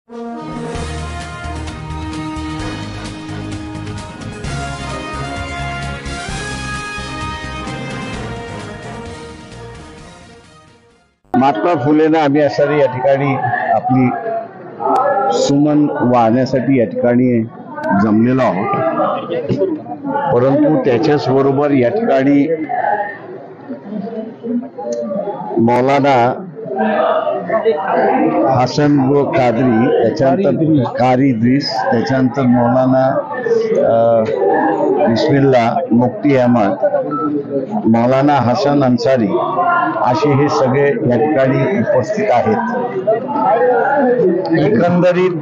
महात्मा फुलेंना आम्ही असणारी या ठिकाणी आपली सुमन वाहण्यासाठी या ठिकाणी जमलेलो आहोत। परंतु त्याच्याच बरोबर या ठिकाणी मौलाना हसन व कादरी, त्याच्यानंतर कारी इद्रिस, त्याच्यानंतर मौलाना बिस्मिल्ला मुफ्ती अहमद, मौलाना हसन अन्सारी असे हे सगळे या ठिकाणी उपस्थित आहेत। एकंदरीत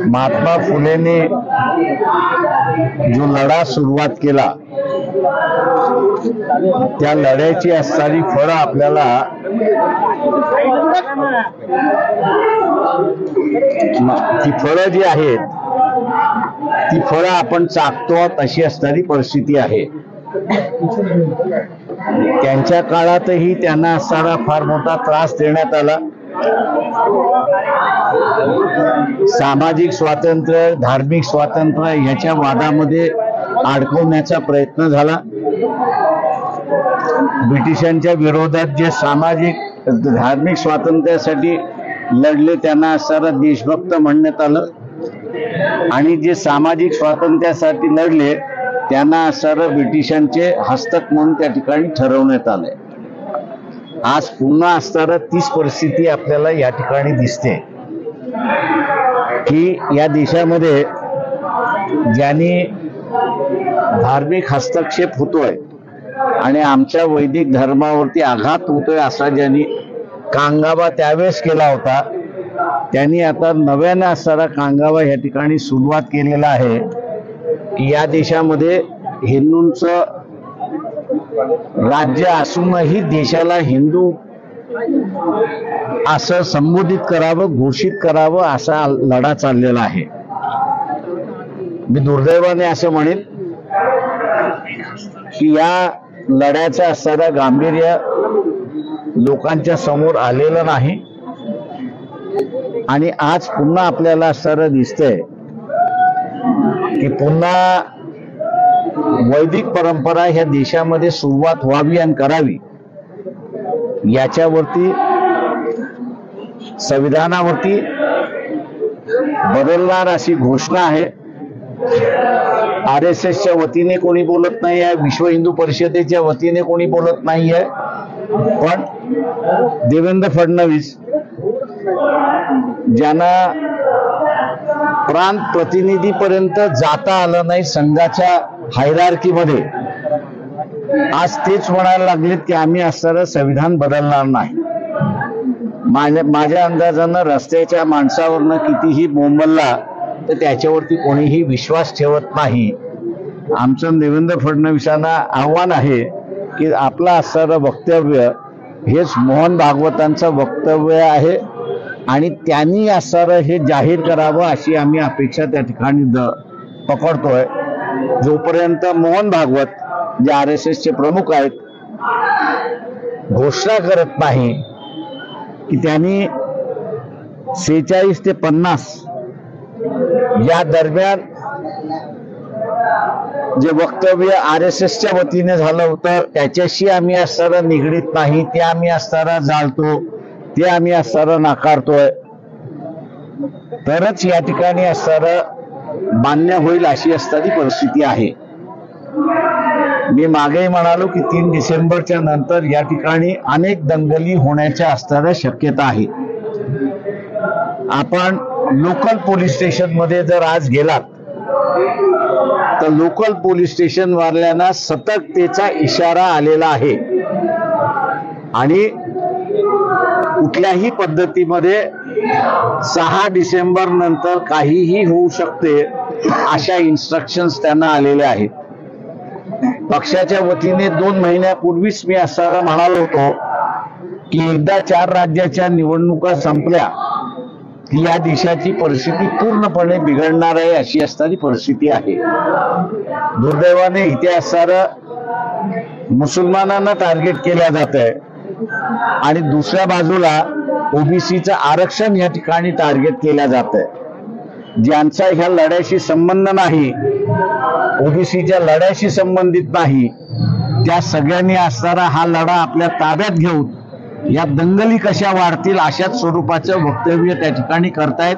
महात्मा फुलेने जो लढा सुरुवात केला त्या लढ्याची असणारी फळं आपल्याला ती फळं जी आहेत ती फळं आपण चाखतो अशी असणारी परिस्थिती आहे। त्यांच्या काळातही त्यांना असणारा फार मोठा त्रास देण्यात आला। सामाजिक स्वातंत्र्य, धार्मिक स्वातंत्र्य याच्या वादामध्ये अडकवण्याचा प्रयत्न झाला। ब्रिटिशांच्या विरोधात जे सामाजिक धार्मिक स्वातंत्र्यासाठी लढले त्यांना असणारा देशभक्त म्हणण्यात आलं आणि जे सामाजिक स्वातंत्र्यासाठी लढले त्यांना असणारं ब्रिटिशांचे हस्तक म्हणून त्या ठिकाणी ठरवण्यात आले। आज पुन्हा असणारं तीच परिस्थिती आपल्याला या ठिकाणी दिसते की या देशामध्ये ज्यांनी धार्मिक हस्तक्षेप होतोय आणि आमच्या वैदिक धर्मावरती आघात होतोय असा ज्यांनी कांगावा त्यावेळेस केला होता त्यांनी आता नव्याने असणारा कांगावा या ठिकाणी सुरुवात केलेला आहे की या देशामध्ये हिंदूंचं राज्य असूनही देशाला हिंदू असं संबोधित करावं, घोषित करावं असा लढा चाललेला आहे। मी दुर्दैवाने असं म्हणेन की या लढ्याचं असणारं गांभीर्य लोकांच्या समोर आलेलं नाही आणि आज पुन्हा आपल्याला असणारं दिसतंय की पुन्हा वैदिक परंपरा ह्या देशामध्ये सुरुवात व्हावी आणि करावी याच्यावरती संविधानावरती बदलणार अशी घोषणा आहे। RSSच्या वतीने कोणी बोलत नाही आहे, विश्व हिंदू परिषदेच्या वतीने कोणी बोलत नाही आहे, पण देवेंद्र फडणवीस ज्यांना प्रांत प्रतिनिधीपर्यंत जाता आलं नाही संघाच्या हायरार्कीमध्ये, आज तेच म्हणायला लागलेत की आम्ही असणारं संविधान बदलणार नाही। माझ्या अंदाजानं रस्त्याच्या माणसावरनं कितीही बोंबलला तर त्याच्यावरती कोणीही विश्वास ठेवत नाही। आमचं देवेंद्र फडणवीसांना आव्हान आहे की आपलं असणारं वक्तव्य हेच मोहन भागवतांचं वक्तव्य आहे आणि त्यांनी असणारं हे जाहीर करावं अशी आम्ही अपेक्षा त्या ठिकाणी पकडतोय। जोपर्यंत मोहन भागवत जे RSSचे प्रमुख आहेत घोषणा करत नाही की त्यांनी 46 ते 50 या दरम्यान जे वक्तव्य RSSच्या वतीने झालं होतं त्याच्याशी आम्ही असणारं निगडीत नाही, ते आम्ही असणारं जाळतो, ते आम्ही असणारं नाकारतोय, तरच या ठिकाणी असणारं मान्य होईल अशी असणारी परिस्थिती आहे। मी मागेही म्हणालो की 3 डिसेंबरच्या नंतर या ठिकाणी अनेक दंगली होण्याच्या असणाऱ्या शक्यता आहे। आपण लोकल पोलीस स्टेशन मध्ये जर आज गेलात तर लोकल पोलीस स्टेशन वाल्यांना सतर्कतेचा इशारा आलेला आहे आणि कुठल्याही पद्धतीमध्ये 6 डिसेंबर नंतर काहीही होऊ शकते अशा इन्स्ट्रक्शन्स त्यांना आलेल्या आहेत। पक्षाच्या वतीने 2 महिन्यापूर्वीच मी असं म्हणालो होतो की एकदा 4 राज्याच्या निवडणुका संपल्या की या देशाची परिस्थिती पूर्णपणे बिघडणार आहे अशी असणारी परिस्थिती आहे। दुर्दैवाने इथे असणारं मुसलमानांना टार्गेट केल्या जात आहे आणि दुसऱ्या बाजूला ओबीसीचं आरक्षण या ठिकाणी टार्गेट केल्या जात आहे। ज्यांचा ह्या लढ्याशी संबंध नाही, ओबीसीच्या लढ्याशी संबंधित नाही, त्या सगळ्यांनी असणारा हा लढा आपल्या ताब्यात घेऊन या दंगली कशा वाढतील अशाच स्वरूपाचं वक्तव्य त्या ठिकाणी करतायत।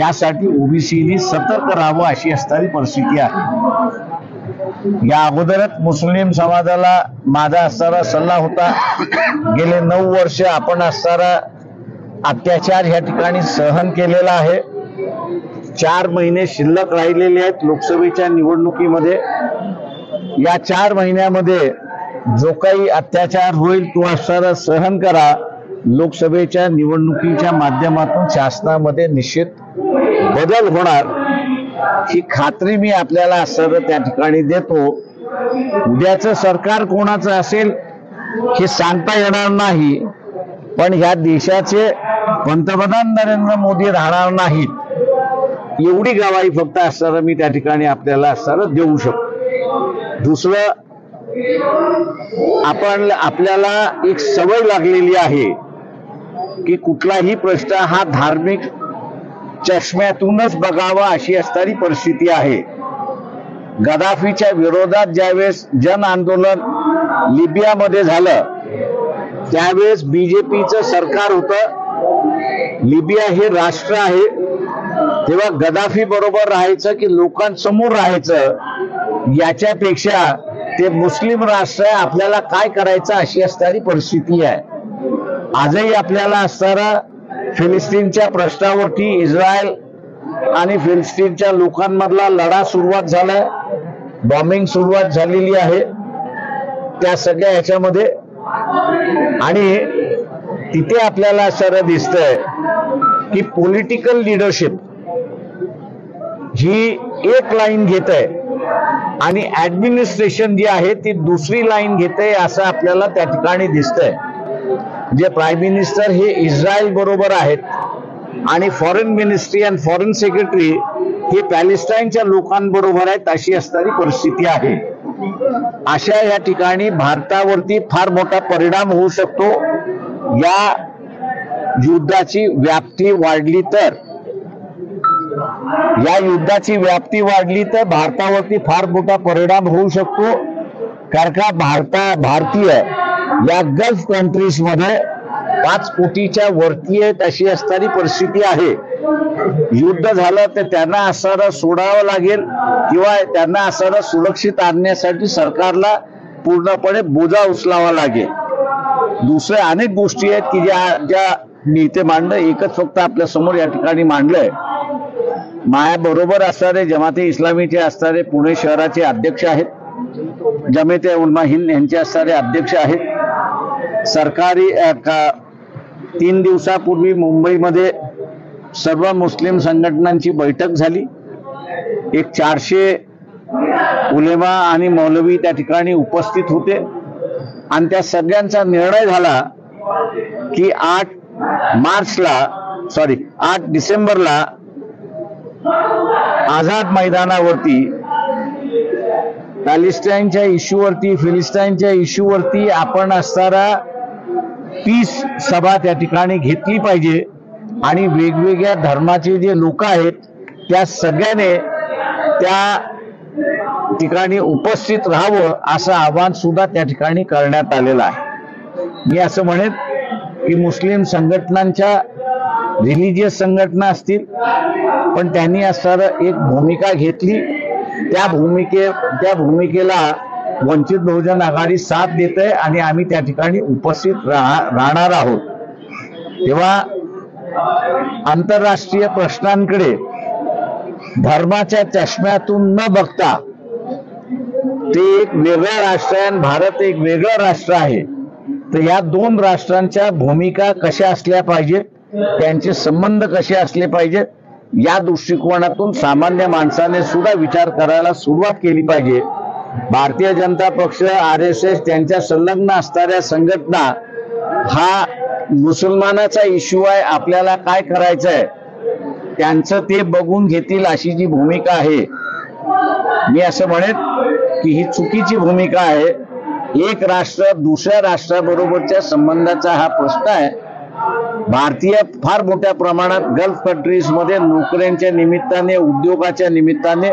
यासाठी ओबीसीनी सतर्क राहावं अशी असणारी परिस्थिती आहे। या अगोदरच मुस्लिम समाजाला माझा असणारा सल्ला होता, गेले 9 वर्ष आपण असणारा अत्याचार या ठिकाणी सहन केलेला आहे। 4 महिने शिल्लक राहिलेले आहेत लोकसभेच्या निवडणुकीमध्ये। या 4 महिन्यामध्ये जो काही अत्याचार होईल तो असणारा सहन करा। लोकसभेच्या निवडणुकीच्या माध्यमातून शासनामध्ये निश्चित बदल होणार ही खात्री मी आपल्याला असणारं त्या ठिकाणी देतो। उद्याचं सरकार कोणाचं असेल हे सांगता येणार नाही, पण ह्या देशाचे पंतप्रधान नरेंद्र मोदी राहणार नाहीत एवढी गवाही फक्त असणारं मी त्या ठिकाणी आपल्याला असणारं देऊ शकतो। दुसरं, आपल्याला एक सवय लागलेली आहे की कुठलाही प्रश्न हा धार्मिक चष्म्यातूनच बघावा अशी असणारी परिस्थिती आहे। गदाफीच्या विरोधात ज्यावेळेस जन आंदोलन लिबियामध्ये झालं त्यावेळेस बीजेपीचं सरकार होतं। लिबिया हे राष्ट्र आहे, तेव्हा गदाफी बरोबर राहायचं की लोकांसमोर राहायचं याच्यापेक्षा ते मुस्लिम राष्ट्र आहे, आपल्याला काय करायचं अशी असणारी परिस्थिती आहे। आजही आपल्याला असणारा फिलिस्तीनच्या प्रश्नावरती इस्रायल आणि फिलिस्तीनच्या लोकांमधला लढा सुरुवात झालाय, बॉम्बिंग सुरुवात झालेली आहे त्या सगळ्या ह्याच्यामध्ये। आणि तिथे आपल्याला असं दिसतंय की पॉलिटिकल लिडरशिप ही एक लाईन घेत आहे आणि ऍडमिनिस्ट्रेशन जी आहे ती दुसरी लाईन घेते असं आपल्याला त्या ठिकाणी दिसतंय। जे प्राईम मिनिस्टर हे इस्रायल बरोबर आहेत आणि फॉरेन मिनिस्ट्री आणि फॉरेन सेक्रेटरी हे पॅलेस्टाईनच्या लोकांबरोबर आहेत अशी असणारी परिस्थिती आहे। अशा या ठिकाणी भारतावरती फार मोठा परिणाम होऊ शकतो। या युद्धाची व्याप्ती वाढली तर भारतावरती फार मोठा परिणाम होऊ शकतो। कारण का भारतीय या गल्फ कंट्रीज मध्ये 5 कोटीच्या वरती आहेत अशी असणारी परिस्थिती आहे। युद्ध झालं तर त्यांना असणारं सोडावं लागेल किंवा त्यांना असणारं सुरक्षित आणण्यासाठी सरकारला पूर्णपणे बोजा उचलावा लागेल। दुसरे अनेक गोष्टी आहेत की ज्या मी इथे मांडलं, एकच फक्त आपल्या समोर या ठिकाणी मांडलंय। माया बरोबर असणारे जमाते इस्लामीचे असणारे पुणे शहराचे अध्यक्ष आहेत, जमाते उलमा हिंद यांचे असणारे अध्यक्ष आहेत। सरकारी 3 दिवसापूर्वी मुंबईमध्ये सर्व मुस्लिम संघटनांची बैठक झाली। एक 400 उलेमा आणि मौलवी त्या ठिकाणी उपस्थित होते आणि त्या सगळ्यांचा निर्णय झाला की 8 डिसेंबरला आझाद मैदानावरती पॅलेस्टाईनच्या इश्यूवरती, फिलिस्टाईनच्या इश्यूवरती आपण असणारा पीस सभा त्या ठिकाणी घेतली पाहिजे आणि वेगवेगळ्या धर्माचे जे लोक आहेत त्या सगळ्याने त्या ठिकाणी उपस्थित राहावं असं आवाहन सुद्धा त्या ठिकाणी करण्यात आलेलं आहे। मी असं म्हणेन की मुस्लिम संघटनांच्या, रिलिजियस संघटना असतील, पण त्यांनी असणारं एक भूमिका घेतली, त्या भूमिकेला वंचित बहुजन आघाडी साथ देते आणि आम्ही त्या ठिकाणी उपस्थित राहणार आहोत। तेव्हा आंतरराष्ट्रीय प्रश्नांकडे धर्माच्या चष्म्यातून न बघता, ते एक वेगळं राष्ट्र आहे आणि भारत एक वेगळं राष्ट्र आहे, तर या 2 राष्ट्रांच्या भूमिका कशा असल्या पाहिजेत, त्यांचे संबंध कसे असले पाहिजेत या दृष्टिकोनातून सामान्य माणसाने सुद्धा विचार करायला सुरुवात केली पाहिजे। भारतीय जनता पक्ष, RSS त्यांच्या संलग्न असणाऱ्या संघटना हा मुसलमानाचा इश्यू आहे, आपल्याला काय करायचं आहे त्यांचं ते बघून घेतील अशी जी भूमिका आहे, मी असं म्हणेन की ही चुकीची भूमिका आहे। एक राष्ट्र दुसऱ्या राष्ट्राबरोबरच्या संबंधाचा हा प्रश्न आहे भारतीय फार मोठ्या प्रमाणात गल्फ कंट्रीजमध्ये नोकऱ्यांच्या निमित्ताने, उद्योगाच्या निमित्ताने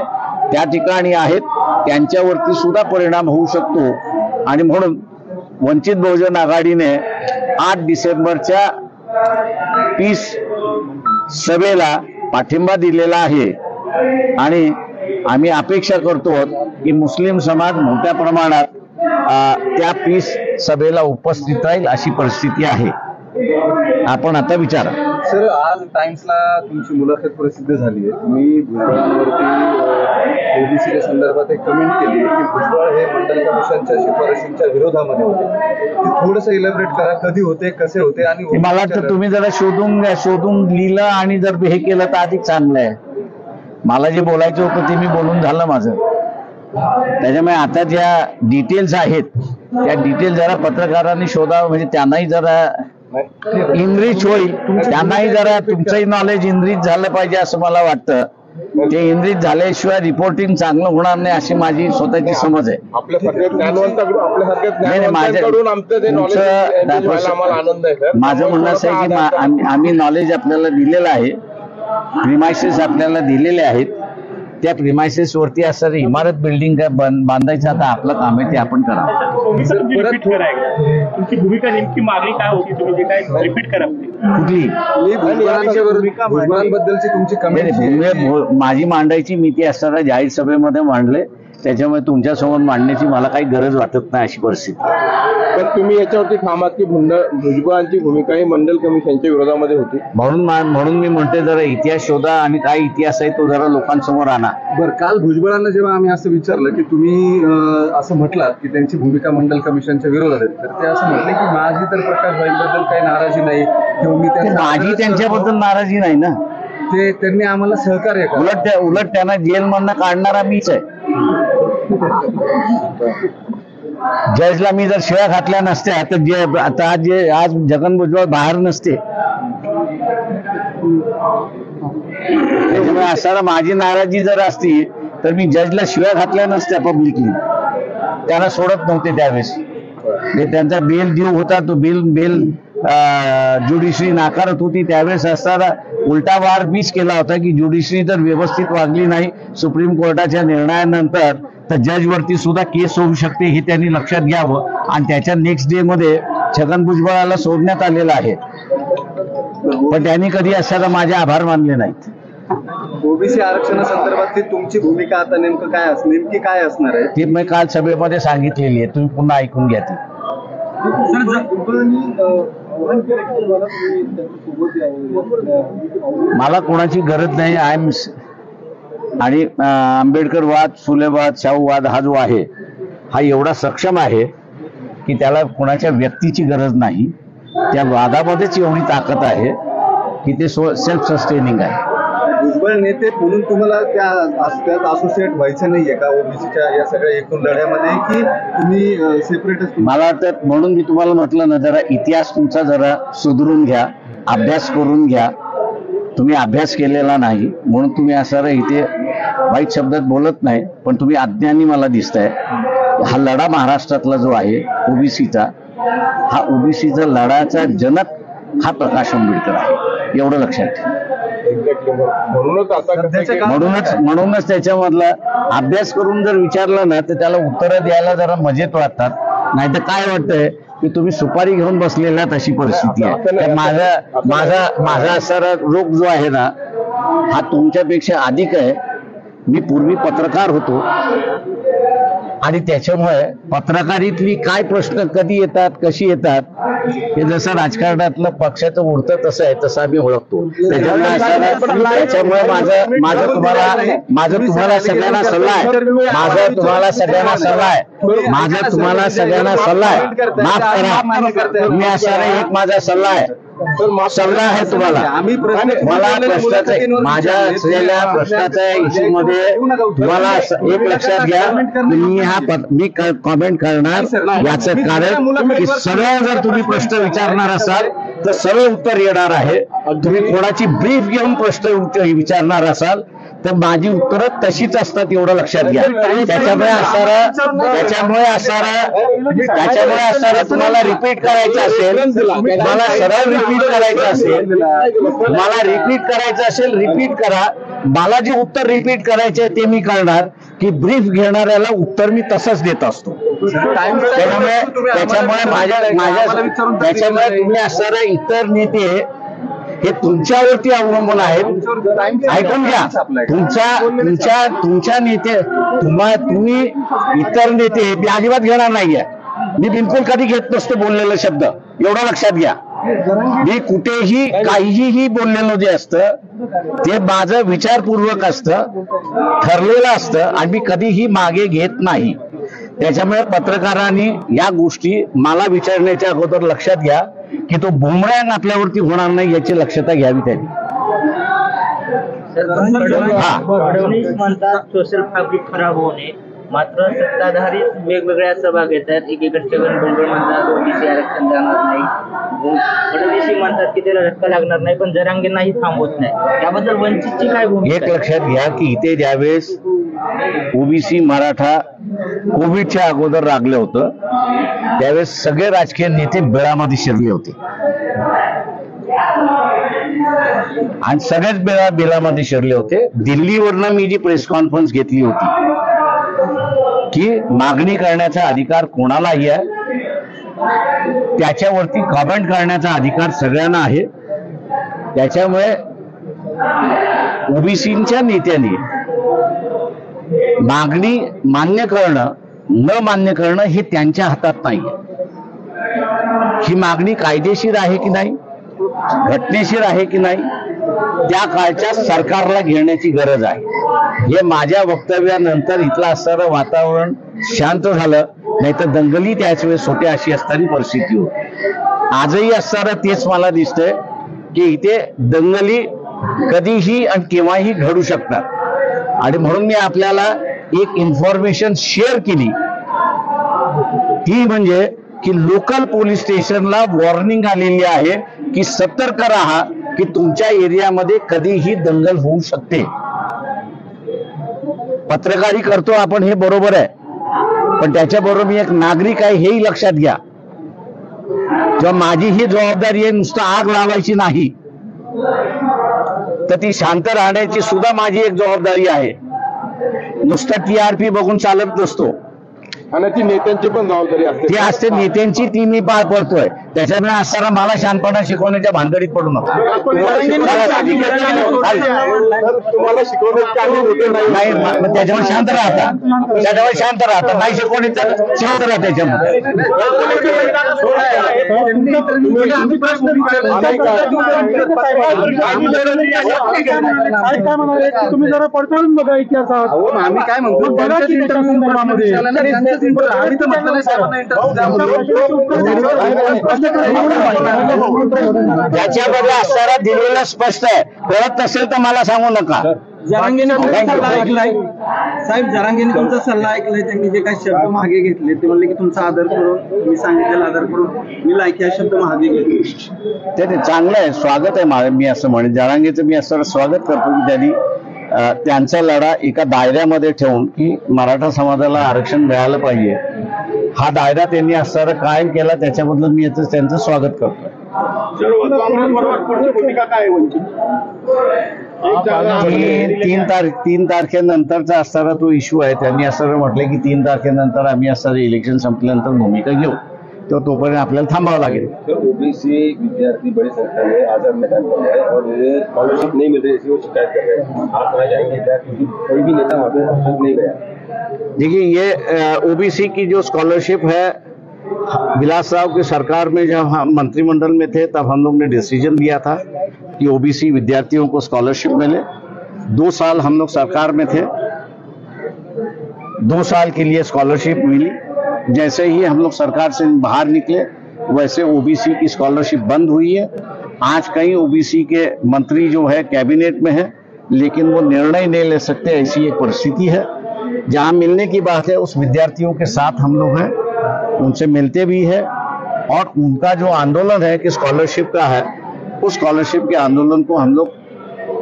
त्या ठिकाणी आहेत. त्यांच्यावरती सुद्धा परिणाम होऊ शकतो आणि म्हणून वंचित बहुजन आघाडीने 8 डिसेंबरच्या पीस सभेला पाठिंबा दिलेला आहे आणि आम्ही अपेक्षा करतो की मुस्लिम समाज मोठ्या प्रमाणात त्या पीस सभेला उपस्थित राहील अशी परिस्थिती आहे. आपण आता विचारा. सर, आज टाइम्सला तुमची मुलाखत प्रसिद्ध झाली आहे. तुम्ही भुजबळांवरती ओबीसीच्या संदर्भात एक कमेंट केली की भुजबळ हे मंडल कमिशनच्या शिफारशींच्या विरोधामध्ये होते. ते थोडंसं इलॅबरेट करा, कधी होते, कसे होते आणि मला वाटतं तुम्ही जरा शोधून लिहिलं आणि जर हे केलं तर अधिक चांगलं आहे. मला जे बोलायचं होतं ते मी बोलून झालं माझं. त्याच्यामुळे आता ज्या डिटेल्स आहेत त्या डिटेल जरा पत्रकारांनी शोधावं, म्हणजे त्यांनाही जरा इनरिच होईल, त्यांनाही जरा तुमचंही नॉलेज इनरिच झालं पाहिजे असं मला वाटतं. ते इनरिच झाल्याशिवाय रिपोर्टिंग चांगलं होणार नाही अशी माझी स्वतःची समज आहे. माझं म्हणणं असं आहे की आम्ही नॉलेज आपल्याला दिलेलं आहे, प्रिमायसेस आपल्याला दिलेले आहेत. त्या प्रिमायसेस वरती असणारी इमारत बिल्डिंग बांधायचं आता आपलं काम आहे ते आपण करा. तुमची भूमिका नेमकी मागणी काय होती, तुम्ही जे काय रिपीट करा कुठली भुजबळांबद्दलची तुमची कमेंट माझी मांडायची मी ती असणाऱ्या जाहीर सभेमध्ये मांडले. त्याच्यामुळे तुमच्यासमोर मांडण्याची मला काही गरज वाटत नाही अशी परिस्थिती. पण तुम्ही याच्यावरती ठामात की भुजबळांची भूमिका ही मंडल कमिशनच्या विरोधामध्ये होती. म्हणून मी म्हणते जरा इतिहास शोधा आणि काय इतिहास आहे तो जरा लोकांसमोर आणा. बरं, काल भुजबळांना जेव्हा आम्ही असं विचारलं की तुम्ही असं म्हटलं की त्यांची भूमिका मंडल कमिशनच्या विरोधात आहे, तर ते असं म्हटले की माझी तर प्रकाश भाईंबद्दल काही नाराजी नाही किंवा मी माझी त्यांच्याबद्दल नाराजी नाही ना. ते त्यांनी आम्हाला सहकार्य केलं. उलट त्यांना जेलमधनं काढणारा मीच आहे. जजला मी जर शिव्या घातल्या नसत्या तर आज जगन भुजबळ बाहेर नसते. त्याच्यामुळे असताना माझी नाराजी जर असती तर मी जजला शिव्या घातल्या नसत्या पब्लिकली. त्यांना सोडत नव्हते त्यावेळेस. त्यांचा बेल ड्यू होता, तो बेल ज्युडिशरी नाकारत होती. त्यावेळेस असताना उलटा वार मीच केला होता की ज्युडिशरी जर व्यवस्थित वागली नाही सुप्रीम कोर्टाच्या निर्णयानंतर तर जज वरती सुद्धा केस होऊ शकते हे त्यांनी लक्षात घ्यावं. आणि त्याच्या नेक्स्ट डे मध्ये छगन भुजबळाला सोडण्यात आलेलं आहे. पण त्यांनी कधी असताना माझे आभार मानले नाहीत. ओबीसी आरक्षणासंदर्भातली तुमची भूमिका आता नेमकी काय असणार आहे ती मी काल सभेमध्ये सांगितलेली आहे. तुम्ही पुन्हा ऐकून घ्या ती. मला कोणाची गरज नाही. आणि आंबेडकर वाद, फुले वाद, शाहू वाद हा जो आहे हा एवढा सक्षम आहे की त्याला कोणाच्या व्यक्तीची गरज नाही. त्या वादामध्येच एवढी ताकद आहे की ते सेल्फ सस्टेनिंग आहे. भुजबळ नेते म्हणून तुम्हाला त्यात असोसिएट व्हायचं नाहीये का ओबीसीच्या या सगळ्या एकूण लढ्यामध्ये, की तुम्ही सेपरेटच? मला वाटतं म्हणून मी तुम्हाला म्हटलं ना, जरा इतिहास तुमचा जरा सुधरून घ्या, अभ्यास करून घ्या. तुम्ही अभ्यास केलेला नाही म्हणून तुम्ही असं इथे वाईट शब्दात बोलत नाही, पण तुम्ही अज्ञानी मला दिसताय. हा लढा महाराष्ट्रातला जो आहे ओबीसीचा, हा ओबीसीचा लढाचा जनक हा प्रकाश आंबेडकर आहे, एवढं लक्षात ठेवा. म्हणूनच त्याच्यामधला अभ्यास करून जर विचारलं ना तर त्याला उत्तरं द्यायला जरा मजेत वाटतात. नाही तर काय वाटतंय की तुम्ही सुपारी घेऊन बसलेल्यात अशी परिस्थिती आहे. माझा असणारा रोग जो आहे ना हा तुमच्यापेक्षा अधिक आहे. मी पूर्वी पत्रकार होतो आणि त्याच्यामुळे पत्रकारीतली काय प्रश्न कधी येतात, कशी येतात, हे जसं राजकारणातलं पक्षाचं उडतं तसं आहे, तसं आम्ही ओळखतो. त्याच्यामुळे माझं तुम्हाला सगळ्यांना सल्ला आहे. माफ करा. मी असणारा एक माझा सल्ला आहे तुम्हाला. माझ्या असलेल्या प्रश्नाच्या इश्यू मध्ये तुम्हाला एक लक्षात घ्या, मी कमेंट करणार याचं कारण की सरळ जर तुम्ही प्रश्न विचारणार असाल तर सरळ उत्तर येणार आहे. तुम्ही कोणाची ब्रीफ घेऊन प्रश्न विचारणार असाल तर माझी उत्तरं तशीच असतात एवढं लक्षात घ्या. त्याच्यामुळे असणारा तुम्हाला रिपीट करायचं असेल, मला सरळ रिपीट करायचं असेल, रिपीट करा. मला जे उत्तर रिपीट करायचे ते मी करणार, की ब्रीफ घेणाऱ्याला उत्तर मी तसंच देत असतो. त्याच्यामुळे तुम्ही असणारे इतर नेते हे तुमच्यावरती अवलंबून आहेत. ऐकून घ्या, तुमच्या नेते तुम्ही इतर नेते मी अजिबात घेणार नाहीये. मी बिलकुल कधी घेत नसतो बोललेला शब्द, एवढं लक्षात घ्या. मी कुठेही काहीही बोललेलं जे असतं ते माझं विचारपूर्वक असतं, ठरलेलं असतं आणि मी कधीही मागे घेत नाही. त्याच्यामुळे पत्रकारांनी या गोष्टी मला विचारण्याच्या अगोदर लक्षात घ्या की तो बुमरँग आपल्यावरती होणार नाही याची दक्षता घ्यावी त्यांनी. फडणवीस म्हणतात सोशल फॅब्रिक खराब होणे, मात्र सत्ताधारी वेगवेगळ्या सभा घेतात. एकीकडे छगन भुजबळ म्हणतात ओबीसी आरक्षण जाणार नाही, फडणवीस म्हणतात की त्याला धक्का लागणार नाही, पण जरांगेंनाही थांबवत नाही. त्याबद्दल वंचितची काय भूमिका? एक लक्षात घ्या की इथे ज्यावेळेस ओबीसी मराठा कोविडच्या अगोदर लागलं होतं त्यावेळेस सगळे राजकीय नेते बिळामध्ये शिरले होते आणि सगळेच बिळामध्ये शिरले होते. दिल्लीवरनं मी जी प्रेस कॉन्फरन्स घेतली होती की मागणी करण्याचा अधिकार कोणालाही आहे, त्याच्यावरती कॉमेंट करण्याचा अधिकार सगळ्यांना आहे. त्याच्यामुळे ओबीसीच्या नेत्यांनी मागणी मान्य करणं न मान्य करणं हे त्यांच्या हातात नाही. ही मागणी कायदेशीर आहे की नाही, घटनेशीर आहे की नाही, त्या काळच्या सरकारला घेण्याची गरज आहे. हे माझ्या वक्तव्यानंतर इथलं असणारं वातावरण शांत झालं, नाही तर दंगली त्याच वेळेस होते अशी असणारी परिस्थिती होती. आजही असणारं तेच मला दिसतंय की इथे दंगली कधीही आणि केव्हाही घडू शकतात. आणि म्हणून मी आपल्याला एक इन्फॉर्मेशन शेअर केली, ती म्हणजे की लोकल पोलीस स्टेशनला वॉर्निंग आलेली आहे की सतर्क राहा की तुमच्या एरियामध्ये कधीही दंगल होऊ शकते. पत्रकारी करतो आपण हे बरोबर आहे, पण त्याच्याबरोबर मी एक नागरिक आहे हेही लक्षात घ्या. किंवा माझी ही जबाबदारी आहे नुसतं आग लावायची नाही, तर ती शांत राहण्याची सुद्धा माझी एक जबाबदारी आहे. नुसतं TRP बघून चालत नसतो आणि ती नेत्यांची पण जबाबदारी असते. ती असते नेत्यांची, ती मी पार पडतोय. त्याच्यामुळे असताना मला शांतपणा शिकवण्याच्या भानगडीत पडू नका. नाही, त्याच्यामुळे शांत राहता, नाही शिकवणी तर शांत राहा. त्याच्यामध्ये तुम्ही जरा पडताळून बघा इतिहासात. आम्ही काय म्हणतो त्याच्यामध्ये असणारा दिलेला स्पष्ट आहे. कळत असेल तर मला सांगू नका. जरांगेने सल्ला ऐकलाय साहेब, जरांगेने तुमचा सल्ला ऐकलाय. त्यांनी जे काही शब्द मागे घेतले ते म्हणले की तुमचा आदर करून, तुम्ही सांगितलेला आदर करून मी लायकी शब्द मागे घेतले. ते चांगलं आहे, स्वागत आहे. मी असं म्हणेन जरांगेचं मी असं स्वागत करतो की त्यांनी त्यांचा लढा एका दायऱ्यामध्ये ठेवून की मराठा समाजाला आरक्षण मिळालं पाहिजे, हा दायरा त्यांनी असणारा कायम केला. त्याच्याबद्दल मी त्यांचं स्वागत करतो. तीन तारखेनंतरचा असणारा तो इश्यू आहे. त्यांनी असं म्हटलं की 3 तारखेनंतर आम्ही असणारं इलेक्शन संपल्यानंतर भूमिका घेऊ, तो तोपर्यंत आपल्याला थांबावं लागेल. ओबीसी विद्यार्थी बड़ी संख्या में आजाद मैदान पर है और स्कॉलरशिप नहीं मिल रही है, वो शिकायत कर रहे हैं. आप वहाँ जाएंगे क्या? क्योंकि कोई भी नेता वहाँ पे अब तक नहीं गया. देखिए, ये ओबीसी की जो स्कॉलरशिप है, विलासराव की सरकार में जब हम मंत्रिमंडल में थे तब हम लोग ने डिसीजन लिया था कि ओबीसी विद्यार्थियों को स्कॉलरशिप मिले. 2 साल हम लोग सरकार में थे, 2 साल के लिए स्कॉलरशिप मिली. जैसे ही हम लोग सरकार से बाहर निकले वैसे ओबीसी की स्कॉलरशिप बंद हुई है. आज कई ओबीसी के मंत्री जो है कैबिनेट में है, लेकिन वो निर्णय नहीं ले सकते, ऐसी एक परिस्थिति है. जहां मिलने की बात है उस विद्यार्थियों के साथ हम लोग हैं, उनसे मिलते भी है और उनका जो आंदोलन है कि स्कॉलरशिप का है, उस स्कॉलरशिप के आंदोलन को हम लोग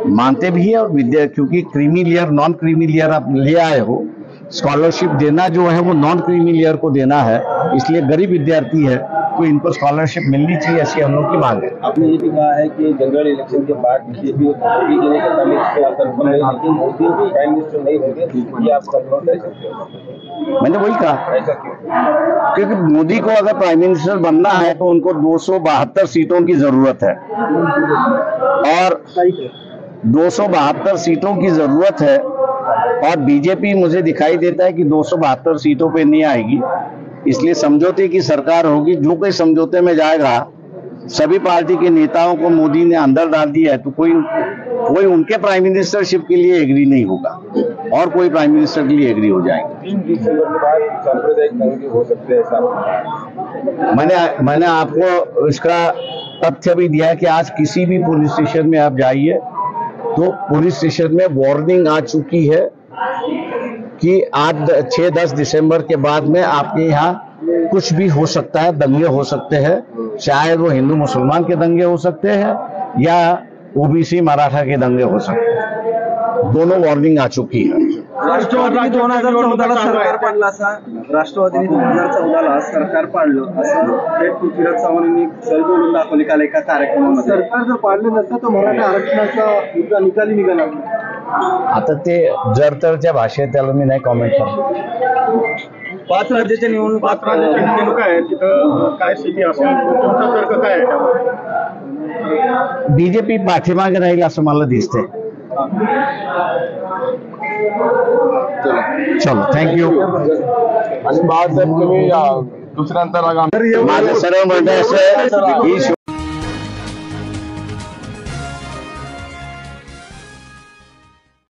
मानते भी है। और क्योंकि creamy layer non creamy layer आप ले आए हो, स्कॉलरशिप देना जो है वो नॉन क्रीमी लेयर को देना है, इसलिए गरीब विद्यार्थी है तो इनको स्कॉलरशिप मिलनी चाहिए, ऐसी हम लोग की मांग है। आपने ये भी कहा है कि जनरल इलेक्शन के बाद बीजेपी मोदी के लिए सत्ता में कंफर्म है, लेकिन मोदी भी प्राइम मिनिस्टर नहीं होंगे, ये आप कंफर्म कर सकते हो? मैंने वही कहा, ऐसा क्यों? क्योंकि मोदी को अगर प्राइम मिनिस्टर बनना है तो उनको 272 सीटों की जरूरत है, और 272 सीटों की जरूरत है, और बीजेपी मुझे दिखाई देता है कि 272 सीटों पे नहीं आएगी, इसलिए समझौते की सरकार होगी। जो कोई समझौते में जाएगा, सभी पार्टी के नेताओं को मोदी ने अंदर डाल दिया है, तो कोई उनके प्राइम मिनिस्टरशिप के लिए एग्री नहीं होगा और कोई प्राइम मिनिस्टर के लिए एग्री हो जाएंगे। 3 दिसंबर के बाद सांप्रदायिक दंगे हो सकते हैं, ऐसा मैंने आपको इसका तथ्य भी दिया है कि आज किसी भी पुलिस स्टेशन में आप जाइए तो पुलिस स्टेशन में वार्निंग आ चुकी है कि आज 6-10 दिसंबर के बाद में आपके यहाँ कुछ भी हो सकता है, दंगे हो सकते हैं, चाहे वो हिंदू मुसलमान के दंगे हो सकते हैं या ओबीसी मराठा के दंगे हो सकते हैं। दोनों वार्निंग आ चुकी है। राष्ट्रवादीने 2014ला सरकार पाडलं राष्ट्रवादीने 2014ला सरकार पाडलं असं थेट पृथ्वीराज चव्हाण यांनी सल बोलून दाखवले काल एका कार्यक्रमामध्ये। सरकार जर पाडलं नसतं तर मराठा आरक्षणाचा निकाली निघाला. आता ते जरतरच्या भाषेत त्याला मी नाही कॉमेंट करतो. 5 राज्याच्या निवडणूक आहे तिथं काय स्थिती असेल, तुमचा तर्क काय आहे त्यावर? बीजेपी पाठीमागे राहील असं मला दिसतंय. चलो थँक्यू. आणि बाळासाहेब तुम्ही दुसऱ्यांदा माझं सर्व म्हणणं असं ही